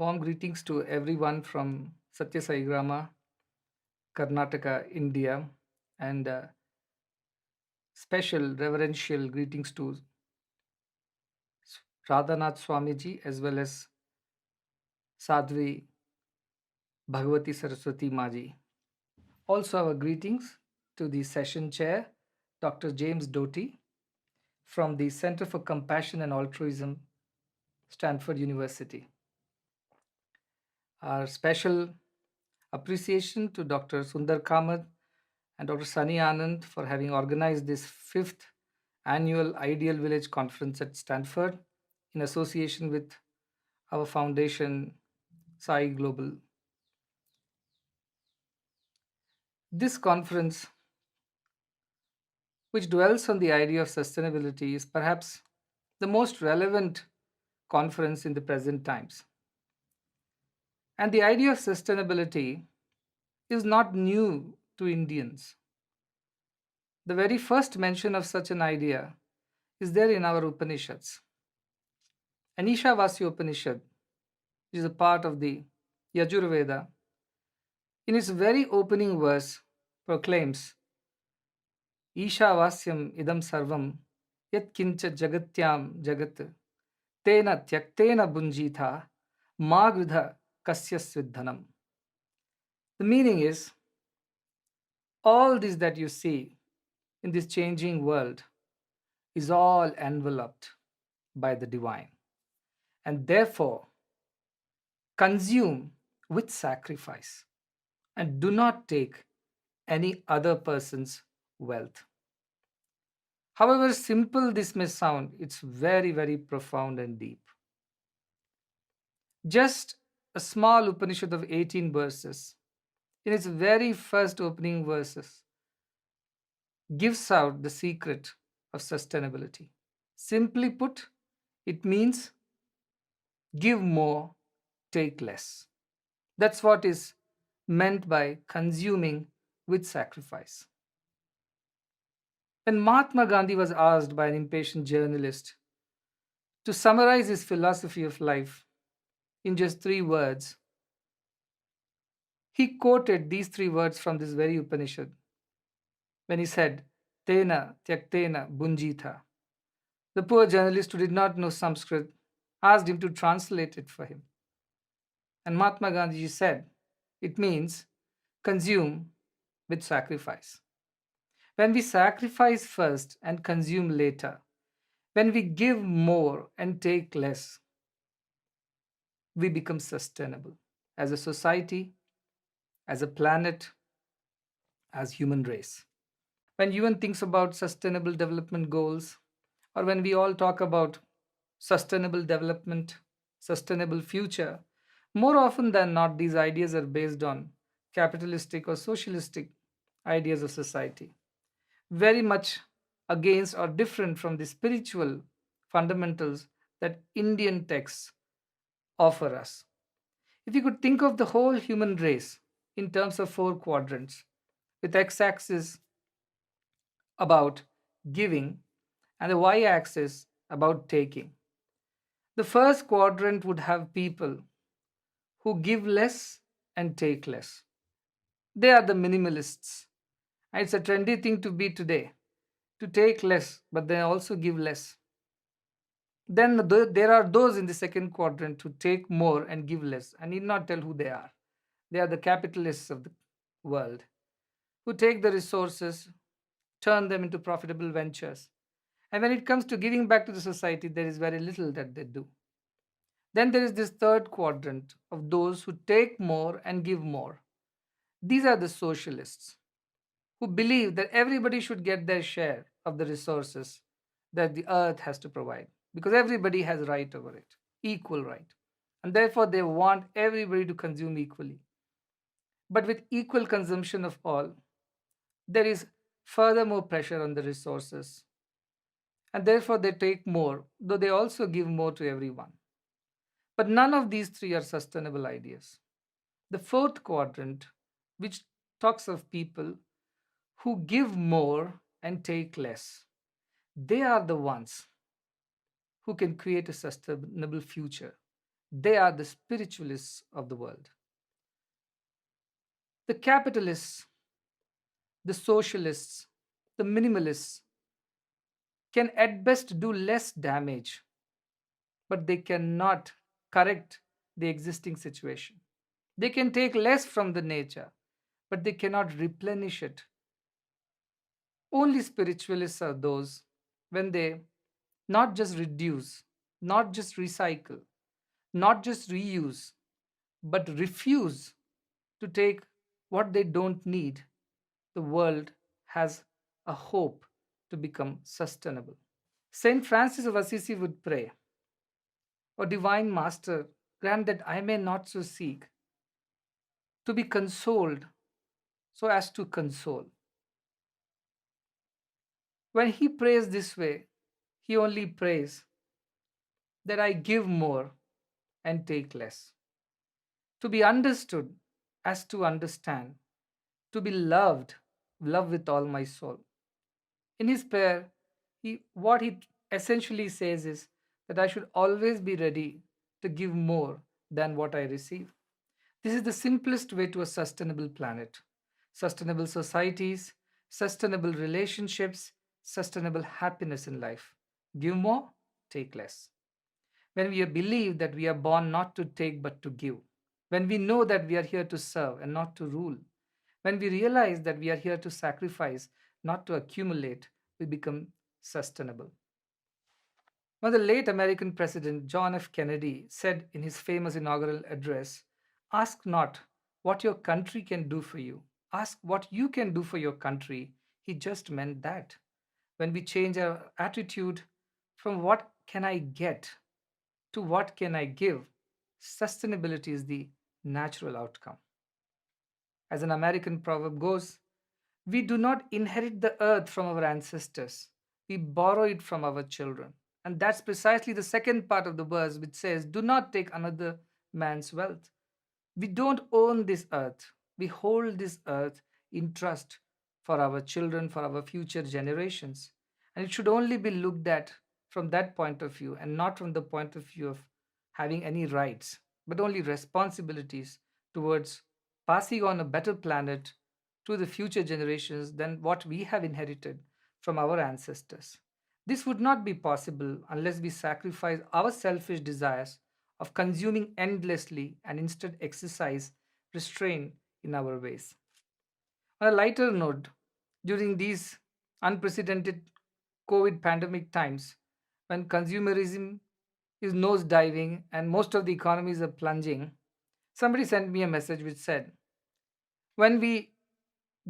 Warm greetings to everyone from Satyasaigrama, Karnataka, India, and special reverential greetings to Radhanath Swamiji as well as Sadhvi Bhagavati Saraswati Maji. Also, our greetings to the session chair, Dr. James Doty from the Center for Compassion and Altruism, Stanford University. Our special appreciation to Dr. Sundar Kamath and Dr. Sani Anand for having organized this fifth annual Ideal Village Conference at Stanford in association with our foundation, Sai Global. This conference, which dwells on the idea of sustainability, is perhaps the most relevant conference in the present times. And the idea of sustainability is not new to Indians. The very first mention of such an idea is there in our Upanishads. And Ishavasya Upanishad, which is a part of the Yajurveda, in its very opening verse proclaims Ishavasyam idam sarvam yat kincha jagatyam jagat tena tyaktena bunjitha magridha kasya sviddhanam. The meaning is all this that you see in this changing world is all enveloped by the divine, and therefore consume with sacrifice and do not take any other person's wealth. However simple this may sound, it's very, very profound and deep. Just a small Upanishad of 18 verses, in its very first opening verses, gives out the secret of sustainability. Simply put, it means give more, take less. That's what is meant by consuming with sacrifice. When Mahatma Gandhi was asked by an impatient journalist to summarize his philosophy of life in just 3 words, he quoted these 3 words from this very Upanishad when he said, Tena Tyaktena Bunjita. The poor journalist who did not know Sanskrit asked him to translate it for him. And Mahatma Gandhi said, it means consume with sacrifice. When we sacrifice first and consume later, when we give more and take less, we become sustainable as a society, as a planet, as human race. When UN thinks about sustainable development goals, or when we all talk about sustainable development, sustainable future, more often than not, these ideas are based on capitalistic or socialistic ideas of society, very much against or different from the spiritual fundamentals that Indian texts offer us. If you could think of the whole human race in terms of 4 quadrants, with x axis about giving and the y axis about taking, the first quadrant would have people who give less and take less. They are the minimalists. And it's a trendy thing to be today, to take less, but then also give less. Then there are those in the second quadrant who take more and give less. I need not tell who they are. They are the capitalists of the world who take the resources, turn them into profitable ventures. And when it comes to giving back to the society, there is very little that they do. Then there is this third quadrant of those who take more and give more. These are the socialists who believe that everybody should get their share of the resources that the earth has to provide because everybody has right over it, equal right. And therefore they want everybody to consume equally. But with equal consumption of all, there is furthermore pressure on the resources. And therefore they take more, though they also give more to everyone. But none of these three are sustainable ideas. The fourth quadrant, which talks of people who give more and take less, they are the ones who can create a sustainable future. They are the spiritualists of the world. The capitalists, the socialists, the minimalists can at best do less damage, but they cannot correct the existing situation. They can take less from the nature, but they cannot replenish it. Only spiritualists are those when they not just reduce, not just recycle, not just reuse, but refuse to take what they don't need. The world has a hope to become sustainable. Saint Francis of Assisi would pray, O Divine Master, grant that I may not so seek to be consoled so as to console. When he prays this way, he only prays that I give more and take less. To be understood as to understand, to be loved, love with all my soul. In his prayer, what he essentially says is that I should always be ready to give more than what I receive. This is the simplest way to a sustainable planet, sustainable societies, sustainable relationships, sustainable happiness in life. Give more, take less. When we believe that we are born not to take but to give, when we know that we are here to serve and not to rule, when we realize that we are here to sacrifice, not to accumulate, we become sustainable. When the late American President John F. Kennedy said in his famous inaugural address, ask not what your country can do for you, ask what you can do for your country, he just meant that. When we change our attitude from what can I get to what can I give, sustainability is the natural outcome. As an American proverb goes, we do not inherit the earth from our ancestors, we borrow it from our children. And that's precisely the second part of the verse, which says, do not take another man's wealth. We don't own this earth, we hold this earth in trust for our children, for our future generations. And it should only be looked at from that point of view and not from the point of view of having any rights, but only responsibilities towards passing on a better planet to the future generations than what we have inherited from our ancestors. This would not be possible unless we sacrifice our selfish desires of consuming endlessly and instead exercise restraint in our ways. On a lighter note, during these unprecedented COVID pandemic times, when consumerism is nosediving and most of the economies are plunging, somebody sent me a message which said, when we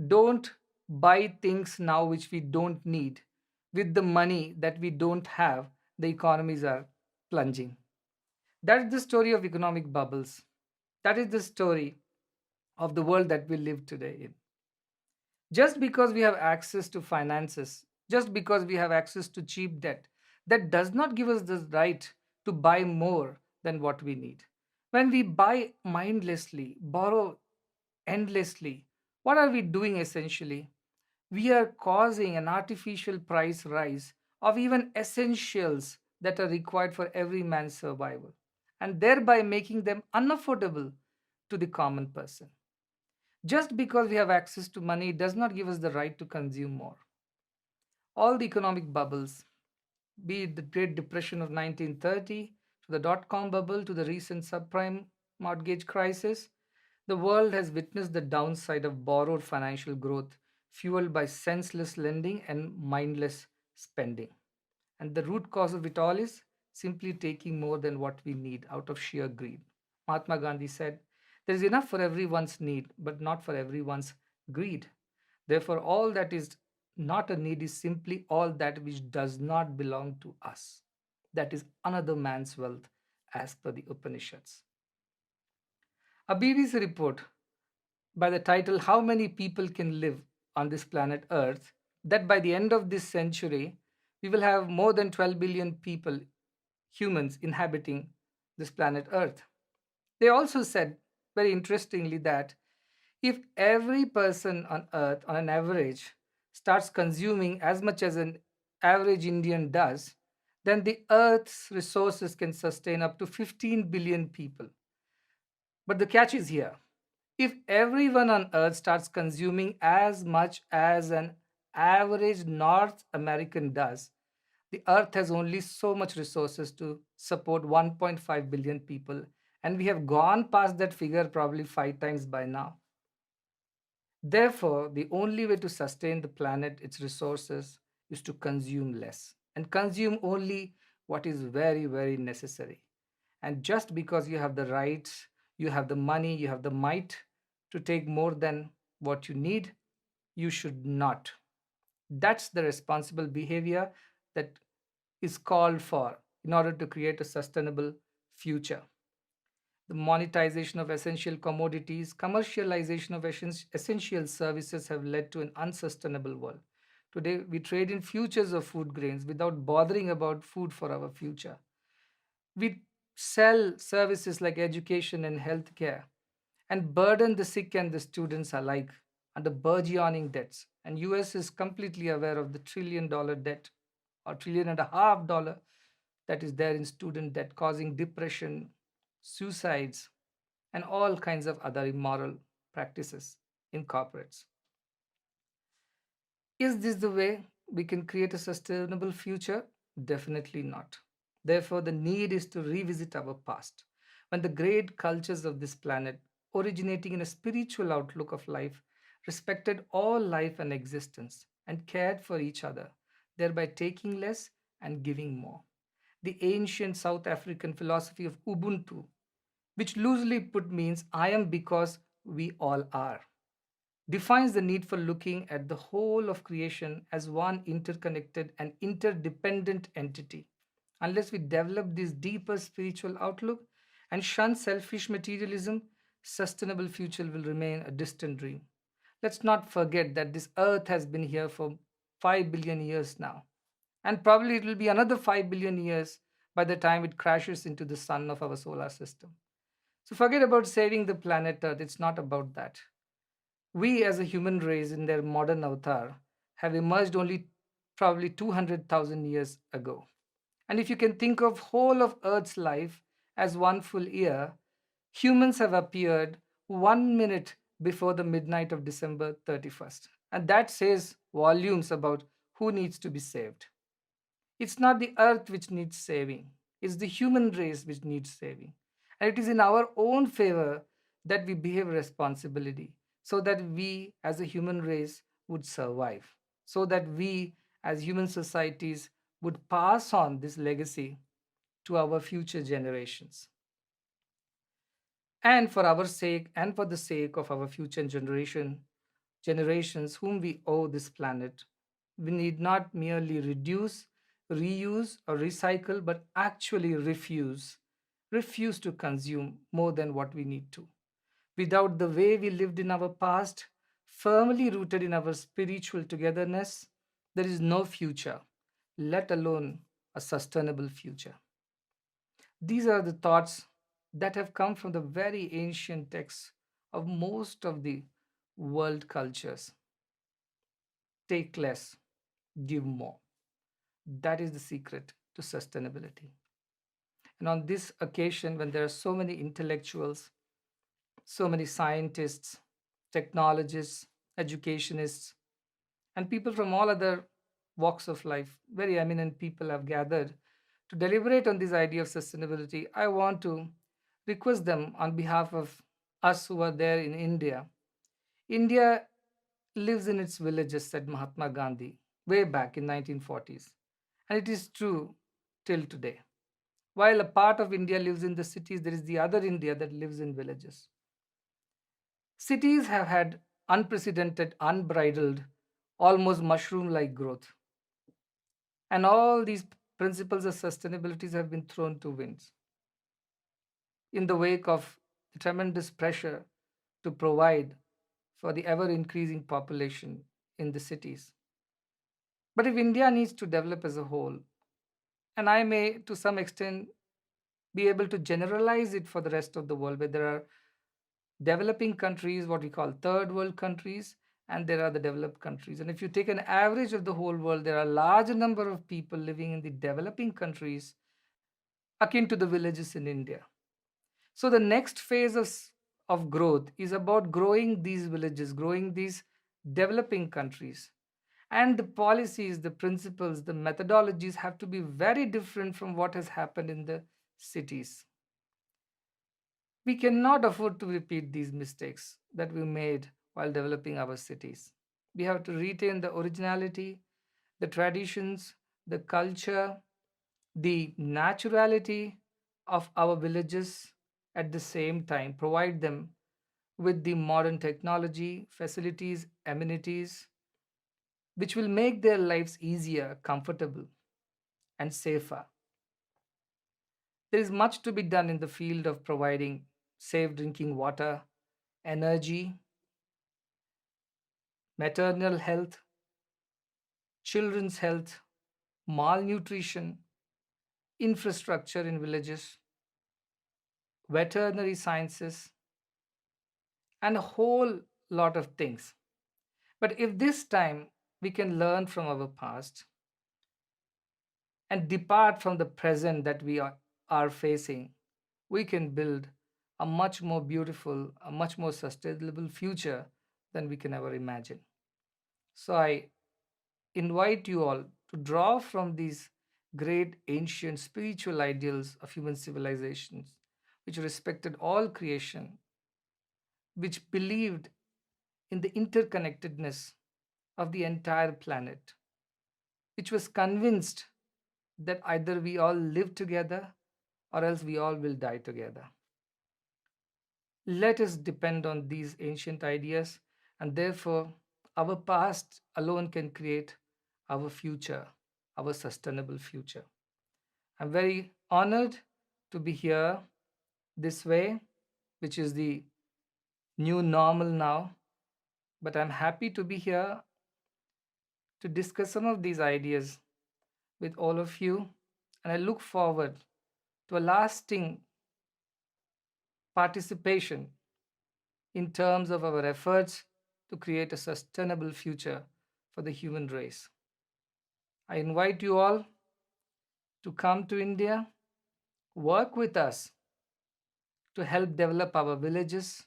don't buy things now which we don't need with the money that we don't have, the economies are plunging. That is the story of economic bubbles. That is the story of the world that we live today in. Just because we have access to finances, just because we have access to cheap debt, that does not give us the right to buy more than what we need. When we buy mindlessly, borrow endlessly, what are we doing essentially? We are causing an artificial price rise of even essentials that are required for every man's survival, and thereby making them unaffordable to the common person. Just because we have access to money does not give us the right to consume more. All the economic bubbles, be it the Great Depression of 1930, to the dot com bubble, to the recent subprime mortgage crisis, the world has witnessed the downside of borrowed financial growth fueled by senseless lending and mindless spending. And the root cause of it all is simply taking more than what we need out of sheer greed. Mahatma Gandhi said, there is enough for everyone's need, but not for everyone's greed. Therefore, all that is not a need is simply all that which does not belong to us. That is another man's wealth, as per the Upanishads. A BBC report by the title How Many People Can Live on This Planet Earth, that by the end of this century, we will have more than 12 billion people, humans, inhabiting this planet Earth. They also said, very interestingly, that if every person on Earth, on an average, starts consuming as much as an average Indian does, then the Earth's resources can sustain up to 15 billion people. But the catch is here. If everyone on Earth starts consuming as much as an average North American does, the Earth has only so much resources to support 1.5 billion people, and we have gone past that figure probably 5 times by now. Therefore, the only way to sustain the planet, its resources, is to consume less and consume only what is very, very necessary. And just because you have the rights, you have the money, you have the might to take more than what you need, you should not. That's the responsible behavior that is called for in order to create a sustainable future. The monetization of essential commodities, commercialization of essential services have led to an unsustainable world. Today, we trade in futures of food grains without bothering about food for our future. We sell services like education and healthcare and burden the sick and the students alike under burgeoning debts. And US is completely aware of the $1 trillion debt or $1.5 trillion that is there in student debt, causing depression, suicides, and all kinds of other immoral practices in corporates. Is this the way we can create a sustainable future? Definitely not. Therefore, the need is to revisit our past. When the great cultures of this planet, originating in a spiritual outlook of life, respected all life and existence and cared for each other, thereby taking less and giving more. The ancient South African philosophy of Ubuntu, which loosely put means I am because we all are, defines the need for looking at the whole of creation as one interconnected and interdependent entity. Unless we develop this deeper spiritual outlook and shun selfish materialism, sustainable future will remain a distant dream. Let's not forget that this earth has been here for 5 billion years now, and probably it will be another 5 billion years by the time it crashes into the sun of our solar system. So forget about saving the planet Earth, it's not about that. We as a human race in their modern avatar have emerged only probably 200,000 years ago. And if you can think of whole of Earth's life as one full year, humans have appeared 1 minute before the midnight of December 31st. And that says volumes about who needs to be saved. It's not the earth which needs saving, it's the human race which needs saving. And it is in our own favor that we behave responsibility so that we as a human race would survive, so that we as human societies would pass on this legacy to our future generations. And for our sake and for the sake of our future generations whom we owe this planet, we need not merely reduce, reuse, or recycle, but actually refuse to consume more than what we need to. Without the way we lived in our past, firmly rooted in our spiritual togetherness, there is no future, let alone a sustainable future. These are the thoughts that have come from the very ancient texts of most of the world cultures. Take less, give more. That is the secret to sustainability. And on this occasion, when there are so many intellectuals, so many scientists, technologists, educationists, and people from all other walks of life, very eminent people have gathered to deliberate on this idea of sustainability, I want to request them on behalf of us who are there in India. India lives in its villages, said Mahatma Gandhi, way back in 1940s. And it is true till today. While a part of India lives in the cities, there is the other India that lives in villages. Cities have had unprecedented, unbridled, almost mushroom like growth. And all these principles of sustainability have been thrown to winds in the wake of the tremendous pressure to provide for the ever increasing population in the cities. But if India needs to develop as a whole, and I may to some extent be able to generalize it for the rest of the world, where there are developing countries, what we call third world countries, and there are the developed countries. And if you take an average of the whole world, there are a large number of people living in the developing countries akin to the villages in India. So the next phase of growth is about growing these villages, growing these developing countries. And the policies, the principles, the methodologies have to be very different from what has happened in the cities. We cannot afford to repeat these mistakes that we made while developing our cities. We have to retain the originality, the traditions, the culture, the naturality of our villages, at the same time provide them with the modern technology, facilities, amenities, which will make their lives easier, comfortable, and safer. There is much to be done in the field of providing safe drinking water, energy, maternal health, children's health, malnutrition, infrastructure in villages, veterinary sciences, and a whole lot of things. But if this time we can learn from our past and depart from the present that are facing, we can build a much more beautiful, a much more sustainable future than we can ever imagine. So I invite you all to draw from these great ancient spiritual ideals of human civilizations, which respected all creation, which believed in the interconnectedness of the entire planet, which was convinced that either we all live together or else we all will die together. Let us depend on these ancient ideas, and therefore, our past alone can create our future, our sustainable future. I'm very honored to be here this way, which is the new normal now, but I'm happy to be here to discuss some of these ideas with all of you, and I look forward to a lasting participation in terms of our efforts to create a sustainable future for the human race. I invite you all to come to India, work with us to help develop our villages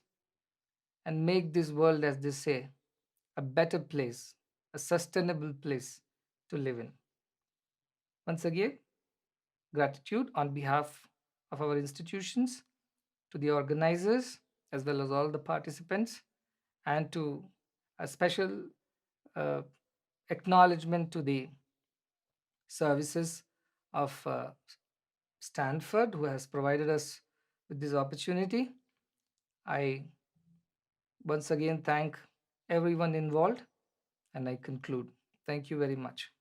and make this world, as they say, a better place, a sustainable place to live in. Once again, gratitude on behalf of our institutions to the organizers as well as all the participants, and to a special uh, acknowledgement to the services of Stanford, who has provided us with this opportunity. I once again thank everyone involved, and I conclude. Thank you very much.